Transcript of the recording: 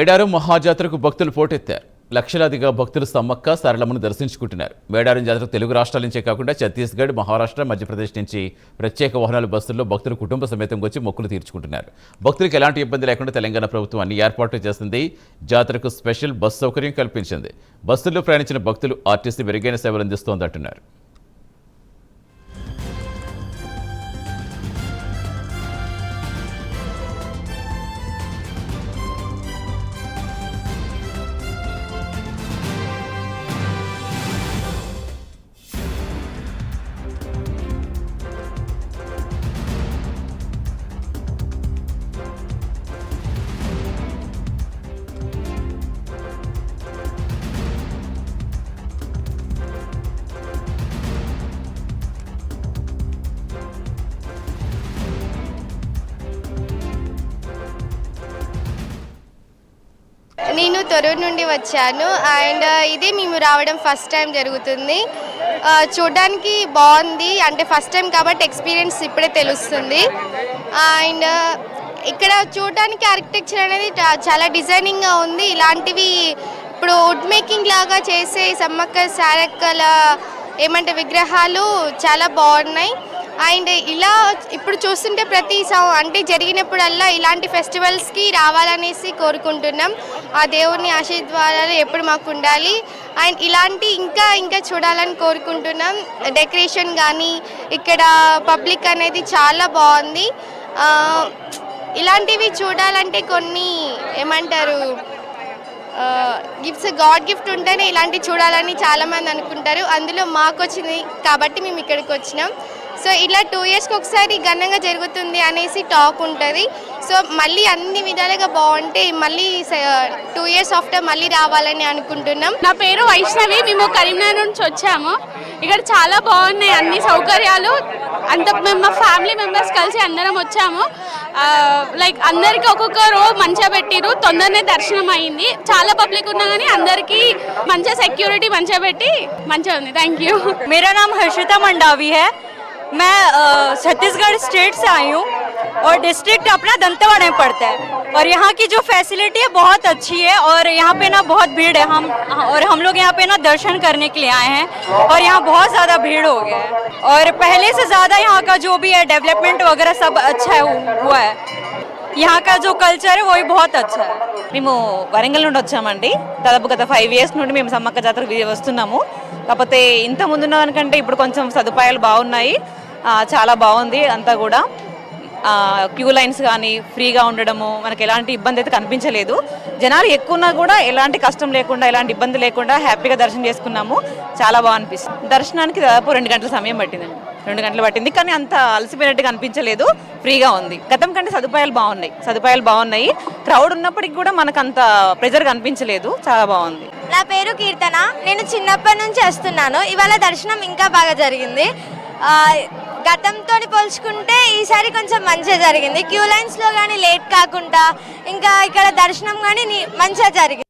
మేడారం మహాజాతరకు భక్తులు పోటెత్తారు. లక్షలాదిగా భక్తులు సమ్మక్క సారలమ్మను దర్శించుకుంటున్నారు. మేడారం జాతర తెలుగు రాష్ట్రాల నుంచే కాకుండా ఛత్తీస్గఢ్, మహారాష్ట్ర, మధ్యప్రదేశ్ నుంచి ప్రత్యేక వాహనాల బస్సుల్లో భక్తులు కుటుంబ సమేతంగా వచ్చి మొక్కులు తీర్చుకుంటున్నారు. భక్తులకు ఎలాంటి ఇబ్బంది లేకుండా తెలంగాణ ప్రభుత్వం అన్ని ఏర్పాట్లు చేసింది. జాతరకు స్పెషల్ బస్సు సౌకర్యం కల్పించింది. బస్సుల్లో ప్రయాణించిన భక్తులు ఆర్టీసీ మెరుగైన సేవలు అందిస్తోందంటున్నారు. నేను తొర్రూరు నుండి వచ్చాను అండ్ ఇదే మేము రావడం ఫస్ట్ టైం జరుగుతుంది. చూడడానికి బాగుంది, అంటే ఫస్ట్ టైం కాబట్టి ఎక్స్పీరియన్స్ ఇప్పుడే తెలుస్తుంది. అండ్ ఇక్కడ చూడడానికి ఆర్కిటెక్చర్ అనేది చాలా డిజైనింగ్గా ఉంది. ఇలాంటివి ఇప్పుడు వుడ్ మేకింగ్ లాగా చేసే సమ్మక్క సారక్కల ఏమంటే విగ్రహాలు చాలా బాగున్నాయి. అండ్ ఇలా ఇప్పుడు చూస్తుంటే అంటే జరిగినప్పుడల్లా ఇలాంటి ఫెస్టివల్స్కి రావాలనేసి కోరుకుంటున్నాం. ఆ దేవుని ఆశీర్వాదాలు ఎప్పుడు మాకు ఉండాలి. అండ్ ఇలాంటి ఇంకా చూడాలని కోరుకుంటున్నాం. డెకరేషన్ కానీ ఇక్కడ పబ్లిక్ అనేది చాలా బాగుంది. ఇలాంటివి చూడాలంటే కొన్ని ఏమంటారు గిఫ్ట్స్, గాడ్ గిఫ్ట్ ఉంటేనే ఇలాంటివి చూడాలని చాలామంది అనుకుంటారు. అందులో మాకు వచ్చింది కాబట్టి మేము ఇక్కడికి వచ్చినాం. సో ఇలా 2 yearsకి ఒకసారి ఘనంగా జరుగుతుంది అనేసి టాక్ ఉంటుంది. సో మళ్ళీ అన్ని విధాలుగా బాగుంటే మళ్ళీ 2 years ఆఫ్టర్ మళ్ళీ రావాలని అనుకుంటున్నాం. నా పేరు వైష్ణవి, మేము కరీంనగర్ నుంచి వచ్చాము. ఇక్కడ చాలా బాగున్నాయి అన్ని సౌకర్యాలు. మేము మా ఫ్యామిలీ మెంబర్స్ కలిసి అందరం వచ్చాము. లైక్ అందరికి ఒక్కొక్క రో మంచిగా పెట్టిరు, తొందరనే దర్శనం అయింది. చాలా పబ్లిక్ ఉన్నా కానీ అందరికీ మంచిగా సెక్యూరిటీ మంచిగా పెట్టి మంచిగా ఉంది. Thank you. मेरा नाम हर्षिता मंडावी है। मैं छत्तीसगढ़ स्टेट से आई हूँ और डिस्ट्रिक्ट अपना दंतेवाड़ा में पड़ता है। और यहाँ की जो फैसिलिटी है बहुत अच्छी है और यहाँ पे ना बहुत भीड़ है। हम लोग यहाँ पे ना दर्शन करने के लिए आए हैं और यहाँ बहुत ज़्यादा भीड़ हो गया है और पहले से ज़्यादा यहाँ का जो भी है डेवलपमेंट वगैरह सब अच्छा हुआ है। यहाँ का जो कल्चर है वो भी बहुत अच्छा है। మేము వరంగల్ నుండి వచ్చామండి. దాదాపు గత 5 years నుండి మేము సమ్మక్క జాతరకు వస్తున్నాము. కాకపోతే ఇంత ముందున్న దానికంటే ఇప్పుడు కొంచెం సదుపాయాలు బాగున్నాయి. చాలా బాగుంది అంతా కూడా. క్యూ లైన్స్ కానీ ఫ్రీగా ఉండడము, మనకి ఎలాంటి ఇబ్బంది అయితే కనిపించలేదు. జనాలు ఎక్కువ ఉన్నా కూడా ఎలాంటి కష్టం లేకుండా, ఎలాంటి ఇబ్బంది లేకుండా హ్యాపీగా దర్శనం చేసుకున్నాము. చాలా బాగా అనిపిస్తుంది. దర్శనానికి దాదాపు 2 గంటల సమయం పట్టిందండి. 2 గంటలు పట్టింది, కానీ అంత అలసిపోయినట్టుగా అనిపించలేదు. ఫ్రీగా ఉంది. గతం కంటే సదుపాయాలు బాగున్నాయి. క్రౌడ్ ఉన్నప్పటికి కూడా మనకు అంత ప్రెజర్ కనిపించలేదు. చాలా బాగుంది. నా పేరు కీర్తన, నేను చిన్నప్పటి నుంచి వస్తున్నాను. ఇవాళ దర్శనం ఇంకా బాగా జరిగింది. గతంతో పోల్చుకుంటే ఈసారి కొంచెం మంచిగా జరిగింది. క్యూ లైన్స్లో కానీ లేట్ కాకుండా, ఇంకా ఇక్కడ దర్శనం కానీ మంచిగా జరిగింది.